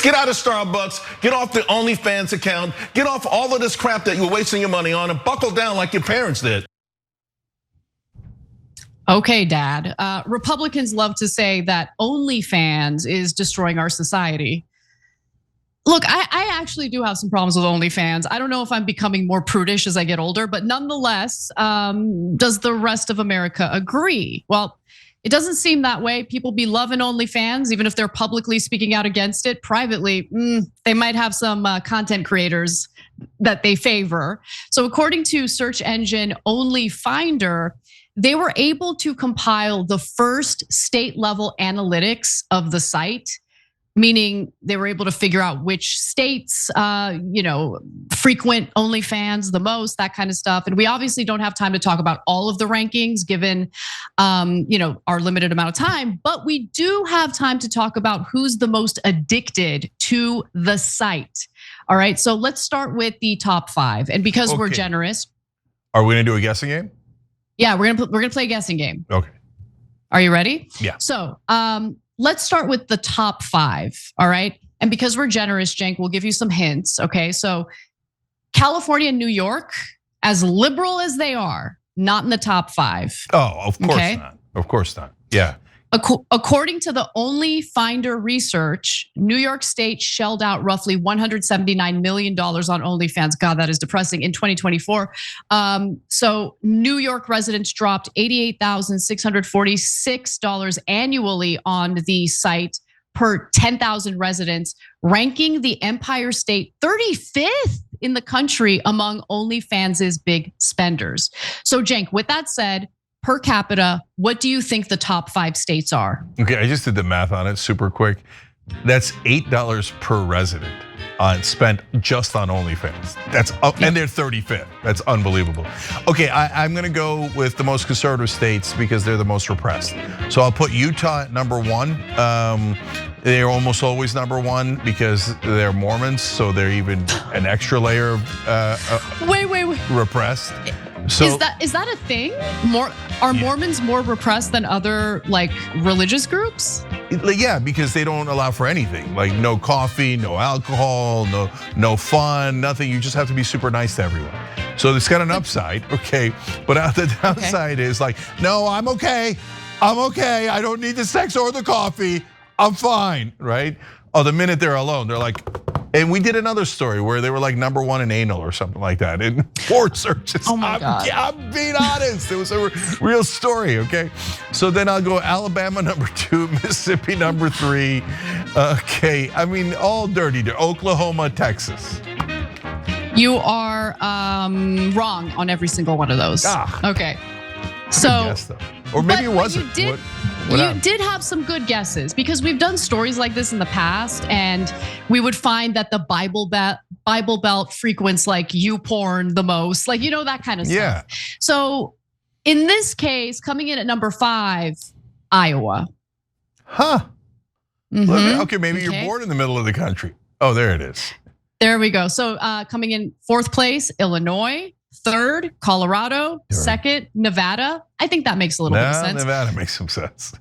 Get out of Starbucks, get off the OnlyFans account, get off all of this crap that you're wasting your money on and buckle down like your parents did. Okay, Dad. Republicans love to say that OnlyFans is destroying our society. Look, I actually do have some problems with OnlyFans. I don't know if I'm becoming more prudish as I get older, but nonetheless, does the rest of America agree? Well, it doesn't seem that way. People be loving OnlyFans, even if they're publicly speaking out against it. Privately, they might have some content creators that they favor. So according to search engine OnlyFinder, they were able to compile the first state level analytics of the site, meaning they were able to figure out which states, frequent OnlyFans the most, that kind of stuff. And we obviously don't have time to talk about all of the rankings given, our limited amount of time, but we do have time to talk about who's the most addicted to the site. All right, so let's start with the top 5. And because we're generous. Are we gonna do a guessing game? Yeah, we're gonna play a guessing game. Okay. Are you ready? Yeah. So, let's start with the top 5, all right? And because we're generous, Cenk, we'll give you some hints, okay? So California and New York, as liberal as they are, not in the top 5. Oh, of course not. Of course not. Yeah. According to the OnlyFinder research, New York State shelled out roughly $179 million on OnlyFans. God, that is depressing, in 2024. So New York residents dropped $88,646 annually on the site per 10,000 residents, ranking the Empire State 35th in the country among OnlyFans' big spenders. So Cenk, with that said, per capita, what do you think the top 5 states are? Okay, I just did the math on it super quick. That's $8 per resident spent just on OnlyFans. That's and they're 35th. That's unbelievable. Okay, I'm gonna go with the most conservative states because they're the most repressed. So I'll put Utah at number 1. They're almost always number 1 because they're Mormons, so they're even an extra layer of wait. repressed. So is that a thing? Are Mormons more repressed than other like religious groups? Yeah, because they don't allow for anything, like no coffee, no alcohol, no fun, nothing. You just have to be super nice to everyone. So it's got an upside, okay, but the downside is like, no, I'm okay. I don't need the sex or the coffee. I'm fine, right? Oh, the minute they're alone, they're like. And we did another story where they were like number 1 in anal or something like that in 4 searches. Oh my God. I'm being honest. It was a real story, okay? So then I'll go Alabama number 2, Mississippi number 3. Okay, I mean, all dirty. Oklahoma, Texas. You are wrong on every single one of those. Okay. So, or maybe it wasn't. You did have some good guesses because we've done stories like this in the past, and we would find that the Bible Belt frequents like YouPorn the most, like that kind of stuff. Yeah. So in this case, coming in at number 5, Iowa. Huh. Okay, maybe you're born in the middle of the country. Oh, there it is. There we go. So coming in 4th place, Illinois. 3rd, Colorado. 2nd, Nevada. I think that makes a little bit of sense. Nevada makes some sense.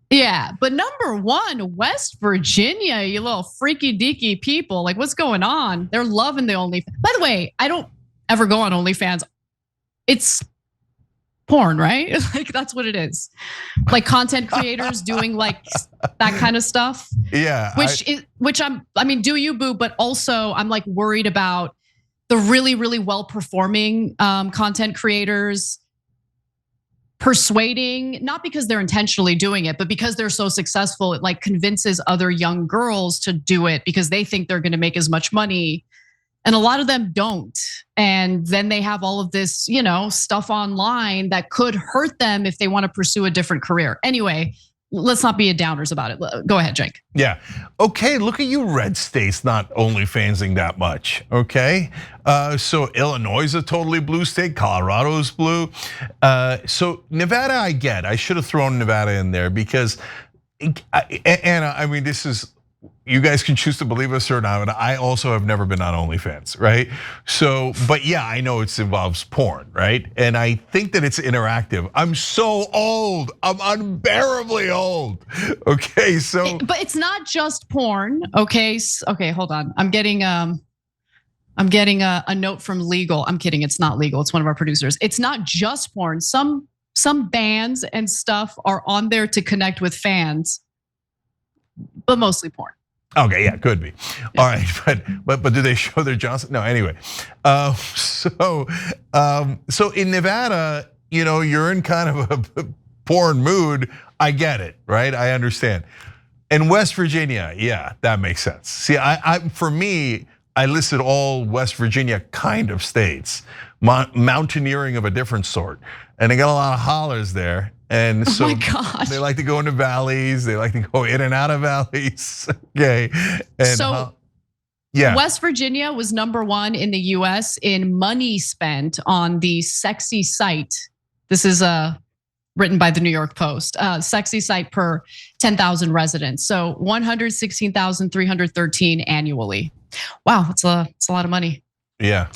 Yeah, but number 1, West Virginia, you little freaky deaky people. Like, what's going on? They're loving the OnlyFans. By the way, I don't ever go on OnlyFans. It's porn, right? Like, that's what it is. Like content creators doing like that kind of stuff. Yeah. I mean, do you, boo? But also, I'm like worried about the really, really well-performing content creators persuading, not because they're intentionally doing it, but because they're so successful, it like convinces other young girls to do it because they think they're gonna make as much money. And a lot of them don't. And then they have all of this, stuff online that could hurt them if they wanna pursue a different career. Anyway, let's not be a downers about it. Go ahead, Cenk. Yeah, okay, look at you red states not OnlyFansing that much, okay? So Illinois is a totally blue state, Colorado is blue. So Nevada I get, I should have thrown Nevada in there because, Anna, I mean, this is you guys can choose to believe us or not, but I also have never been on OnlyFans, right? So, but yeah, I know it involves porn, right? And I think that it's interactive. I'm so old. I'm unbearably old. Okay, so. But it's not just porn, okay? Okay, hold on. I'm getting a note from legal. I'm kidding, it's not legal. It's one of our producers. It's not just porn. Some bands and stuff are on there to connect with fans, but mostly porn. Okay, yeah, could be. Yeah. All right, but do they show their Johnson? No, anyway. So in Nevada, you're in kind of a porn mood. I get it, right? I understand. In West Virginia, yeah, that makes sense. See, for me, I listed all West Virginia kind of states, mountaineering of a different sort, and they got a lot of hollers there. And so they like to go into valleys. They like to go in and out of valleys. Okay. And so yeah, West Virginia was #1 in the US in money spent on the sexy site. This is written by the New York Post. Sexy site per 10,000 residents. So 116,313 annually. Wow, that's a lot of money. Yeah.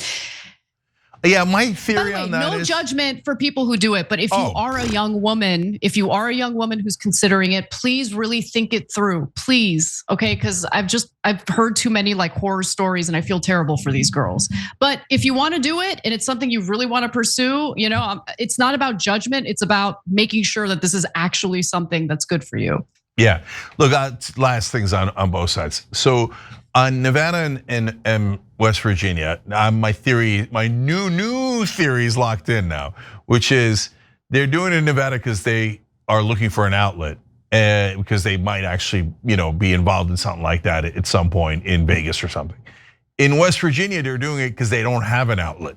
Yeah, my theory on that is no judgment for people who do it, but if you are a young woman, who's considering it, please really think it through, please, okay? Because I've heard too many like horror stories, and I feel terrible for these girls. But if you want to do it and it's something you really want to pursue, it's not about judgment. It's about making sure that this is actually something that's good for you. Yeah, look, last things on both sides. So on Nevada and West Virginia, my new theory is locked in now, which is they're doing it in Nevada because they are looking for an outlet, because they might actually, be involved in something like that at some point in Vegas or something. In West Virginia, they're doing it because they don't have an outlet.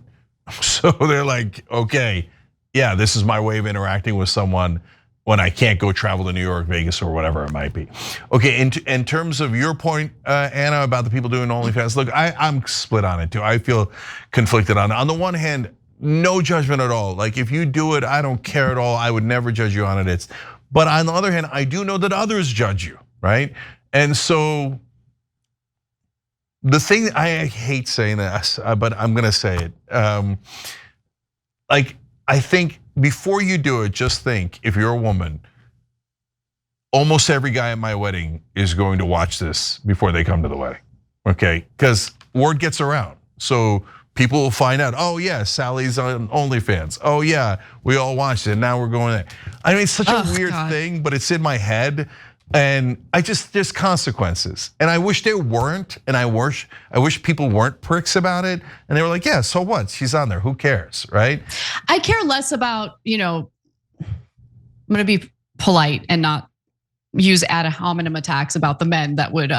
So they're like, okay, yeah, this is my way of interacting with someone when I can't go travel to New York, Vegas, or whatever it might be. Okay, in terms of your point, Anna, about the people doing OnlyFans, look, I'm split on it too. I feel conflicted on it. On the one hand, no judgment at all. Like if you do it, I don't care at all. I would never judge you on it. But on the other hand, I do know that others judge you, right? And so the thing, I hate saying this, but I'm gonna say it. I think before you do it, just think, if you're a woman, almost every guy at my wedding is going to watch this before they come to the wedding, okay? Because word gets around. So people will find out, oh yeah, Sally's on OnlyFans. Oh yeah, we all watched it, now we're going there. I mean, it's such a weird thing, but it's in my head. And there's consequences. And I wish there weren't, and I wish people weren't pricks about it. And they were like, yeah, so what? She's on there, who cares, right? I care less about, I'm gonna be polite and not use ad hominem attacks about the men that would,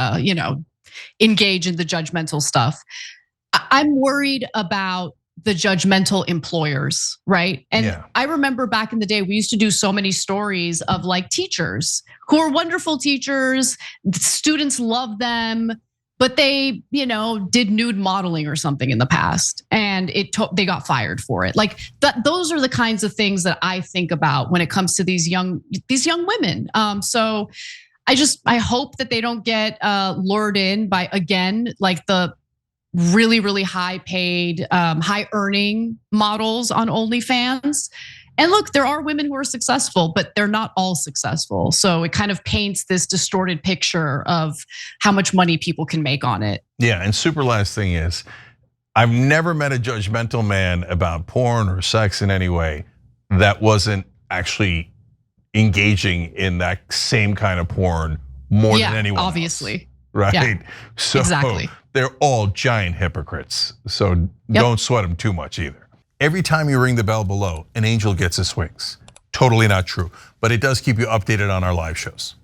engage in the judgmental stuff. I'm worried about the judgmental employers, right? And I remember back in the day, we used to do so many stories of like teachers who are wonderful teachers, students love them, but they, did nude modeling or something in the past, and they got fired for it. Like those are the kinds of things that I think about when it comes to these young women. So I hope that they don't get lured in by, again, like the really, really high paid, high earning models on OnlyFans. And look, there are women who are successful, but they're not all successful. So it kind of paints this distorted picture of how much money people can make on it. Yeah, and super last thing is, I've never met a judgmental man about porn or sex in any way that wasn't actually engaging in that same kind of porn more than anyone obviously. Else. Right? Yeah, so exactly. They're all giant hypocrites. So don't sweat them too much either. Every time you ring the bell below, an angel gets his wings. Totally not true, but it does keep you updated on our live shows.